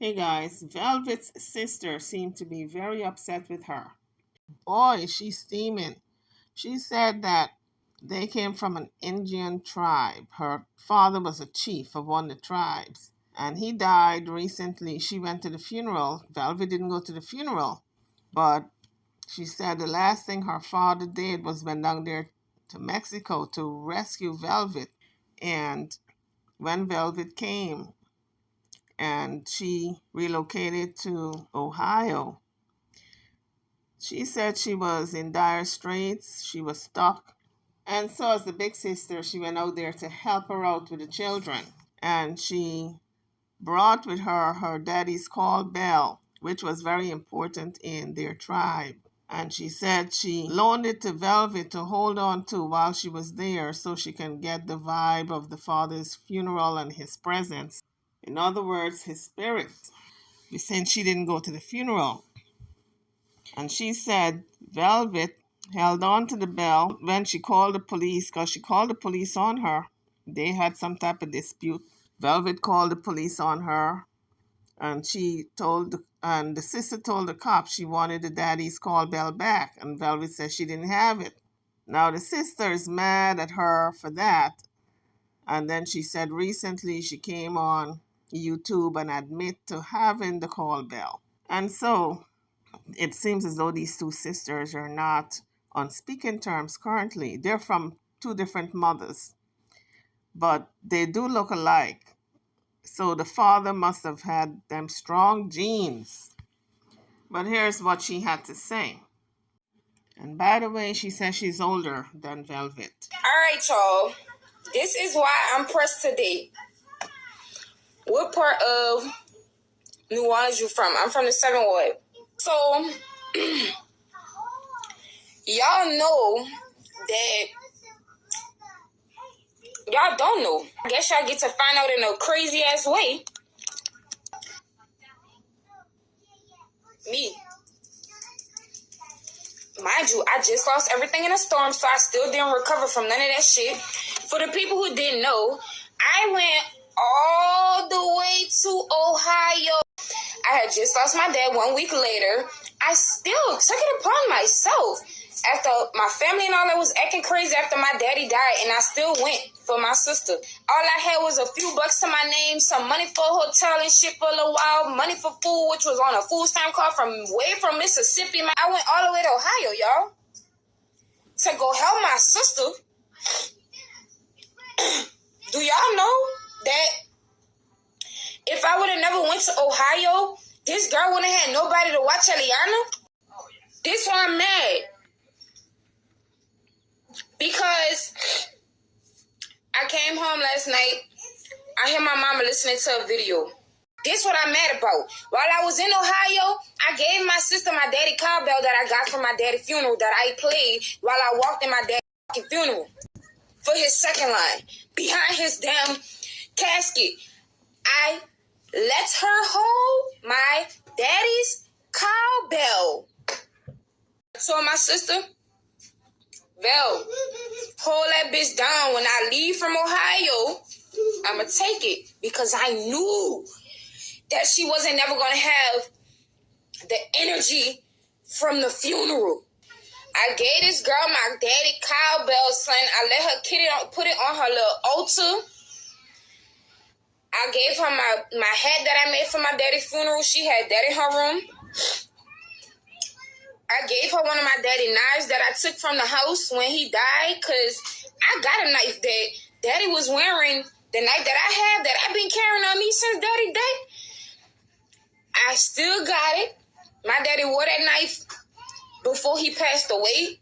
Hey guys, Velvet's sister seemed to be very upset with her. Boy, she's steaming. She said that they came from an Indian tribe. Her father was a chief of one of the tribes, and he died recently. She went to the funeral. Velvet didn't go to the funeral, but she said the last thing her father did was went down there to Mexico to rescue Velvet. And when Velvet came, and she relocated to Ohio. She said she was in dire straits, she was stuck. And so, as the big sister, she went out there to help her out with the children. And she brought with her her daddy's call bell, which was very important in their tribe. And she said she loaned it to Velvet to hold on to while she was there so she can get the vibe of the father's funeral and his presence. In other words, his spirit. Since she didn't go to the funeral. And she said Velvet held on to the bell when she called the police because she called the police on her. They had some type of dispute. Velvet called the police on her, and and the sister told the cops she wanted the daddy's call bell back, and Velvet said she didn't have it. Now the sister is mad at her for that. And then she said recently she came on YouTube and admit to having the call bell. And so it seems as though these two sisters are not on speaking terms currently. They're from two different mothers, but they do look alike. So the father must have had them strong genes. But here's what she had to say. And by the way, she says she's older than Velvet. All right, y'all. This is why I'm pressed today. What part of New Orleans you from? I'm from the 7th Ward. So, y'all know that y'all don't know. I guess y'all get to find out in a crazy ass way. Me. Mind you, I just lost everything in a storm, so I still didn't recover from none of that shit. For the people who didn't know, I went all the way to Ohio. I had just lost my dad 1 week later. I still took it upon myself. After my family and all that was acting crazy after my daddy died, and I still went for my sister. All I had was a few bucks to my name, some money for a hotel and shit for a little while, money for food, which was on a food stamp card from way from Mississippi. I went all the way to Ohio, y'all, to go help my sister. Do y'all know that if I would have never went to Ohio, this girl wouldn't have had nobody to watch Eliana? This why I'm mad. Because I came home last night, I hear my mama listening to a video. This what I'm mad about. While I was in Ohio, I gave my sister my daddy cowbell that I got from my daddy's funeral that I played while I walked in my daddy's funeral. For his second line. Behind his damn casket. I let her hold my daddy's cowbell. So my sister, Vel, hold that bitch down. When I leave from Ohio, I'ma take it. Because I knew that she wasn't never gonna have the energy from the funeral. I gave this girl my daddy cowbell, son. I let her put it on her little altar. I gave her my hat that I made for my daddy's funeral. She had that in her room. I gave her one of my daddy knives that I took from the house when he died, because I got a knife that daddy was wearing, the knife that I have that I've been carrying on me since daddy died. I still got it. My daddy wore that knife before he passed away.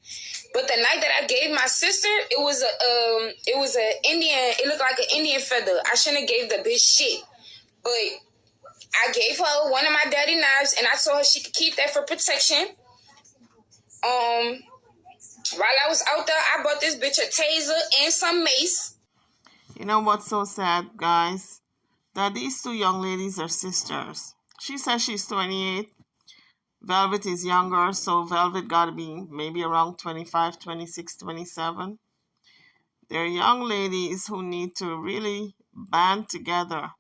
But the knife that I gave my sister, it was a Indian, it looked like an Indian feather. I shouldn't have gave the bitch shit. But I gave her one of my daddy knives, and I told her she could keep that for protection. While I was out there, I bought this bitch a taser and some mace. You know what's so sad, guys? That these two young ladies are sisters. She says she's 28. Velvet is younger, so Velvet got to be maybe around 25, 26, 27. They're young ladies who need to really band together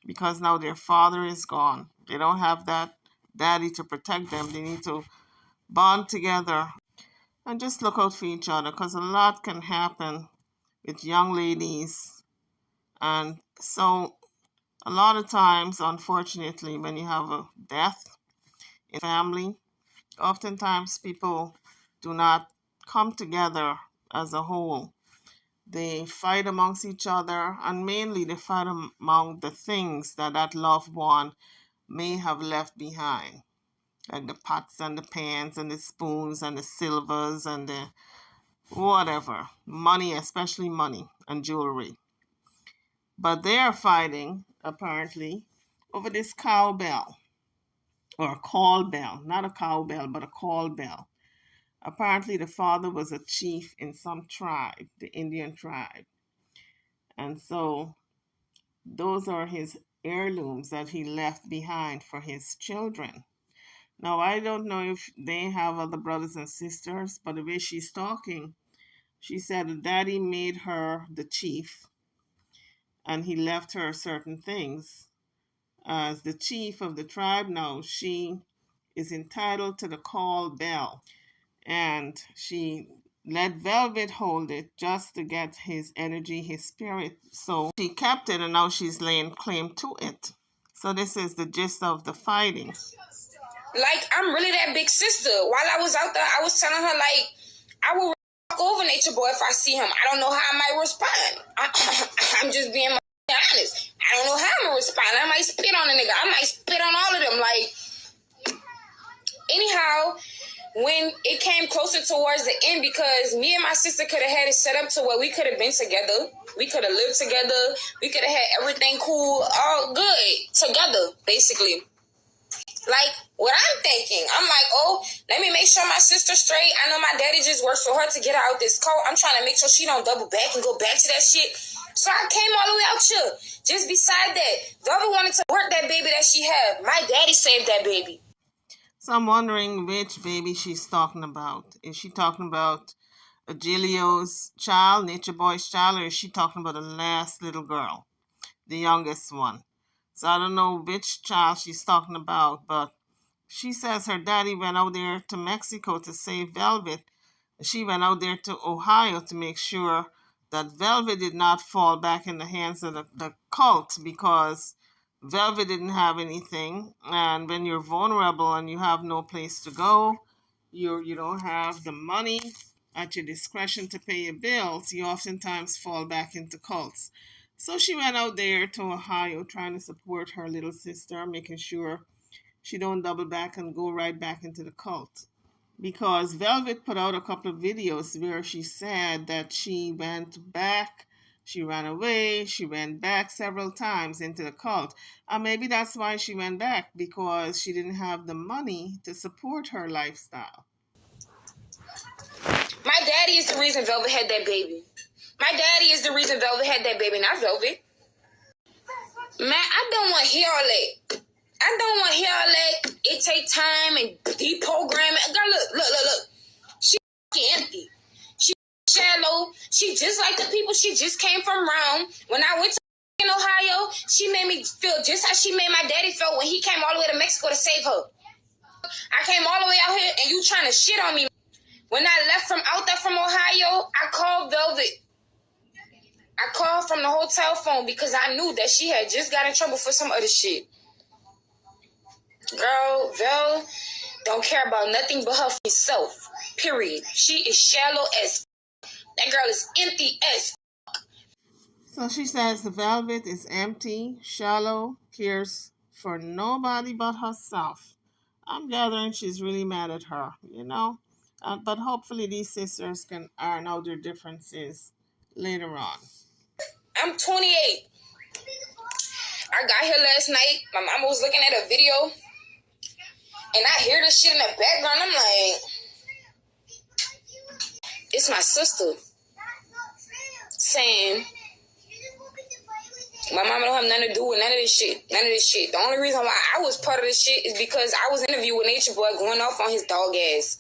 because now their father is gone. They don't have that daddy to protect them. They need to bond together and just look out for each other, because a lot can happen with young ladies. And so a lot of times, unfortunately, when you have a death in family, oftentimes people do not come together as a whole. They fight amongst each other, and mainly they fight among the things that that loved one may have left behind, like the pots and the pans and the spoons and the silvers and the whatever, money, especially money and jewelry. But they are fighting, apparently, over this cowbell, or a call bell, not a cowbell, but a call bell. Apparently, the father was a chief in some tribe, the Indian tribe. And so those are his heirlooms that he left behind for his children. Now, I don't know if they have other brothers and sisters, but the way she's talking, she said daddy made her the chief and he left her certain things. As the chief of the tribe now, she is entitled to the call bell. And she let Velvet hold it just to get his energy, his spirit. So she kept it and now she's laying claim to it. So this is the gist of the fighting. Like, I'm really that big sister. While I was out there, I was telling her, like, I will walk over Nature Boy if I see him. I don't know how I might respond. I'm just being honest. I don't know how I'm going to respond. I might spit on a nigga. I might spit on all of them. Like, anyhow, when it came closer towards the end, because me and my sister could have had it set up to where we could have been together. We could have lived together. We could have had everything cool, all good together, basically. Like, what I'm thinking, I'm like, oh, let me make sure my sister's straight. I know my daddy just works for her to get her out this coat. I'm trying to make sure she don't double back and go back to that shit. So I came all the way out here. Just beside that, Velvet wanted to work that baby that she had. My daddy saved that baby. So I'm wondering which baby she's talking about. Is she talking about Agilio's child, Nature Boy's child, or is she talking about the last little girl, the youngest one? So I don't know which child she's talking about, but she says her daddy went out there to Mexico to save Velvet. She went out there to Ohio to make sure that Velvet did not fall back in the hands of the cult, because Velvet didn't have anything. And when you're vulnerable and you have no place to go, you don't have the money at your discretion to pay your bills, you oftentimes fall back into cults. So she went out there to Ohio trying to support her little sister, making sure she don't double back and go right back into the cult. Because Velvet put out a couple of videos where she said that she went back, she ran away, she went back several times into the cult. And maybe that's why she went back, because she didn't have the money to support her lifestyle. My daddy is the reason Velvet had that baby. My daddy is the reason Velvet had that baby, not Velvet. Man, I don't want to hear all that. I don't want to hear all that. It take time and deprogramming. Girl, look. She empty. She shallow. She just like the people she just came from Rome. When I went to in Ohio, she made me feel just how she made my daddy feel when he came all the way to Mexico to save her. I came all the way out here and you trying to shit on me. When I left from out there from Ohio, I called Velvet. I called from the hotel phone because I knew that she had just got in trouble for some other shit. Girl, Vel don't care about nothing but herself. Period. She is shallow as that girl is empty as. So she says the Velvet is empty, shallow, cares for nobody but herself. I'm gathering she's really mad at her, but hopefully these sisters can iron out their differences later on. I'm 28. I got here last night. My mama was looking at a video, and I hear this shit in the background. I'm like, it's my sister saying, my mama don't have nothing to do with none of this shit. None of this shit. The only reason why I was part of this shit is because I was interviewed with Nature Boy going off on his dog ass.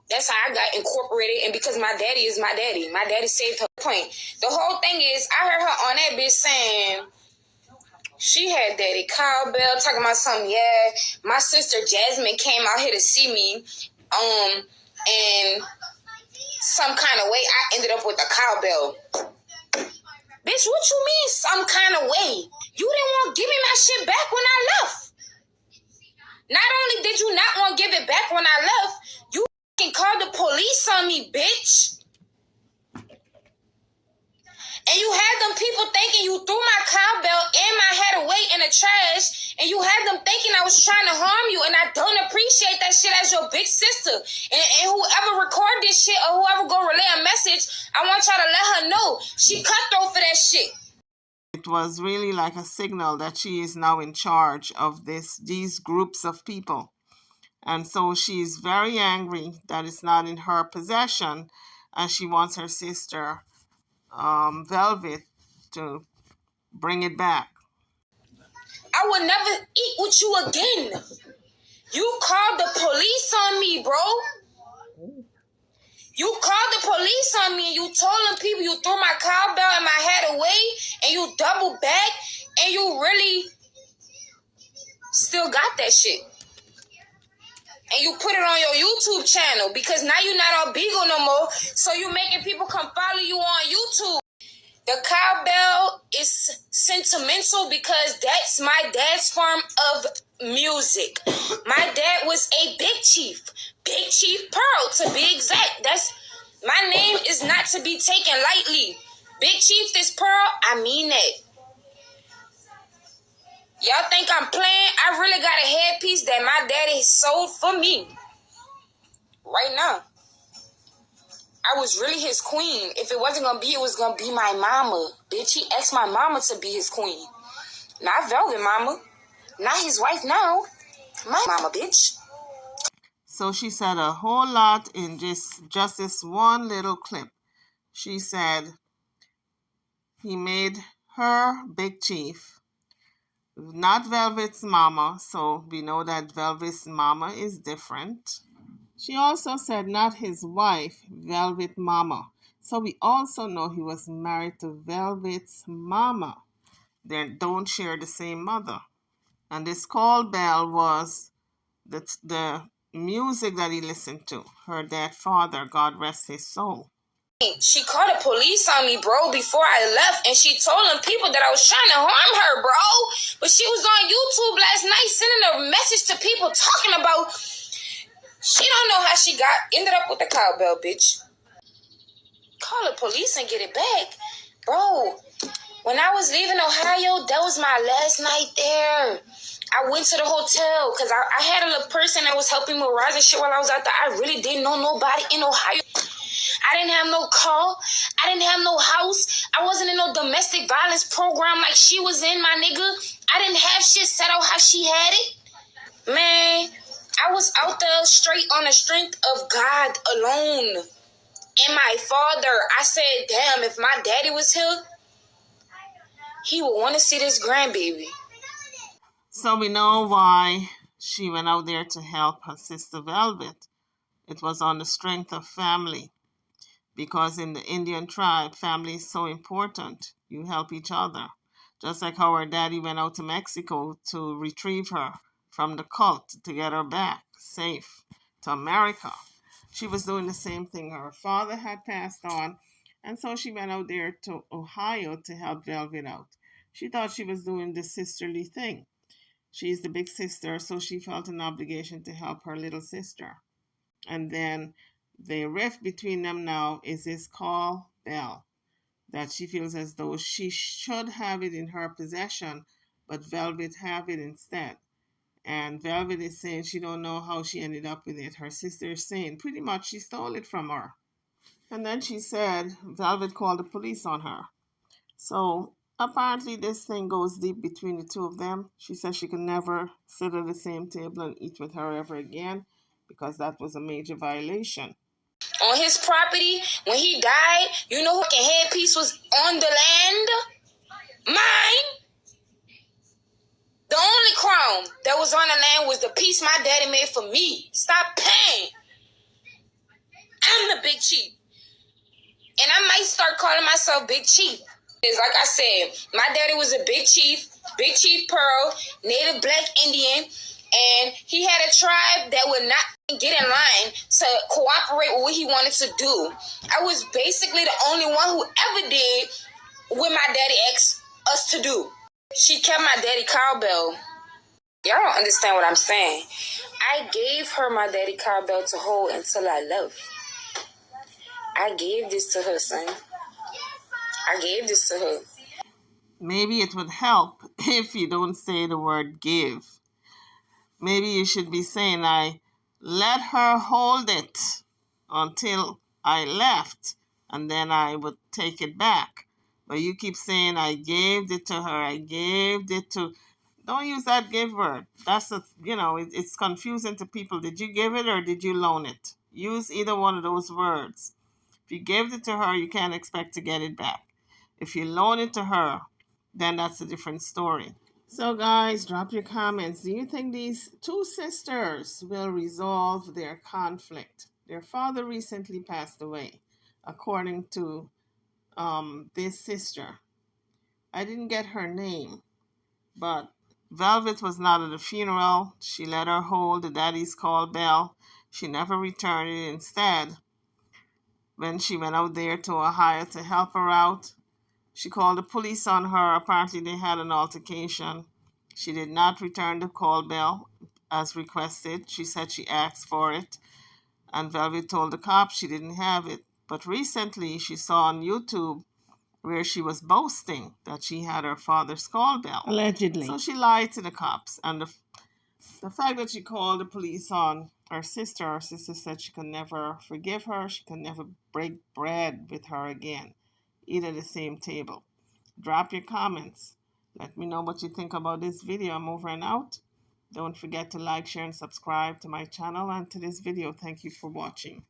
That's how I got incorporated, and because my daddy is my daddy. My daddy saved her point. The whole thing is, I heard her on that bitch saying, She had Daddy Cowbell talking about something. Yeah, my sister Jasmine came out here to see me. And some kind of way I ended up with a cowbell. Bitch, what you mean some kind of way? You didn't want to give me my shit back when I left. Not only did you not want to give it back when I left, you fucking called the police on me, bitch. And you had them people thinking you threw my cowbell and my head away in the trash. And you had them thinking I was trying to harm you. And I don't appreciate that shit as your big sister. And whoever record this shit or whoever go relay a message, I want y'all to let her know. She cutthroat for that shit. It was really like a signal that she is now in charge of these groups of people. And so she's very angry that it's not in her possession. And she wants her sister Velvet to bring it back. I would never eat with you again. You called the police on me, bro. You called the police on me and you told them people you threw my cowbell and my head away and you doubled back and you really still got that shit. And you put it on your YouTube channel because now you're not on Beagle no more. So you making people come follow you on YouTube. The cowbell is sentimental because that's my dad's form of music. My dad was a Big Chief Pearl to be exact. That's my name is not to be taken lightly. Big Chief this Pearl, I mean it. Y'all think I'm playing? I really got a headpiece that my daddy sold for me. Right now. I was really his queen. If it wasn't gonna be, it was gonna be my mama. Bitch, he asked my mama to be his queen. Not Velvet mama. Not his wife now. My mama, bitch. So she said a whole lot in just this one little clip. She said he made her Big Chief, not Velvet's mama, so we know that Velvet's mama is different. She also said not his wife, Velvet mama. So we also know he was married to Velvet's mama. They don't share the same mother. And this call bell was the music that he listened to. Her dead father, God rest his soul. She called the police on me, bro, before I left, and she told them people that I was trying to harm her, bro. But she was on YouTube last night sending a message to people talking about she don't know how she ended up with the cowbell, bitch. Call the police and get it back. Bro, when I was leaving Ohio, that was my last night there. I went to the hotel because I had a little person that was helping me with rides and shit while I was out there. I really didn't know nobody in Ohio. I didn't have no car. I didn't have no house. I wasn't in no domestic violence program like she was in, my nigga. I didn't have shit set out how she had it. Man, I was out there straight on the strength of God alone. And my father, I said, damn, if my daddy was here, he would want to see this grandbaby. So we know why she went out there to help her sister Velvet. It was on the strength of family. Because in the Indian tribe, family is so important. You help each other. Just like how her daddy went out to Mexico to retrieve her from the cult to get her back safe to America. She was doing the same thing. Her father had passed on, and so she went out there to Ohio to help Velvet out. She thought she was doing the sisterly thing. She's the big sister, so she felt an obligation to help her little sister. And then the rift between them now is this call bell that she feels as though she should have it in her possession, but Velvet have it instead. And Velvet is saying she don't know how she ended up with it. Her sister is saying pretty much she stole it from her. And then she said Velvet called the police on her. So apparently this thing goes deep between the two of them. She says she can never sit at the same table and eat with her ever again because that was a major violation. On his property, when he died, you know who fucking headpiece was on the land? Mine. The only crown that was on the land was the piece my daddy made for me. Stop paying. I'm the Big Chief. And I might start calling myself Big Chief. It's like I said, my daddy was a Big Chief. Big Chief Pearl, Native Black Indian, and he had a tribe that would not get in line to cooperate with what he wanted to do. I was basically the only one who ever did what my daddy asked us to do. She kept my daddy cowbell. Y'all don't understand what I'm saying. I gave her my daddy cowbell to hold until I left. I gave this to her, son. I gave this to her. Maybe it would help if you don't say the word give. Maybe you should be saying, I let her hold it until I left, and then I would take it back. But you keep saying, I gave it to her, I gave it to... Don't use that give word. That's it's confusing to people. Did you give it or did you loan it? Use either one of those words. If you gave it to her, you can't expect to get it back. If you loan it to her, then that's a different story. So guys, drop your comments. Do you think these two sisters will resolve their conflict? Their father recently passed away, according to this sister. I didn't get her name, but Velvet was not at the funeral. She let her hold the daddy's call bell. She never returned it. Instead, when she went out there to Ohio to help her out, she called the police on her. Apparently, they had an altercation. She did not return the call bell as requested. She said she asked for it, and Velvet told the cops she didn't have it. But recently, she saw on YouTube where she was boasting that she had her father's call bell. Allegedly. So she lied to the cops. And the fact that she called the police on her sister said she could never forgive her. She could never break bread with her again. Eat at the same table. Drop your comments. Let me know what you think about this video. I'm over and out. Don't forget to like, share, and subscribe to my channel and to this video. Thank you for watching.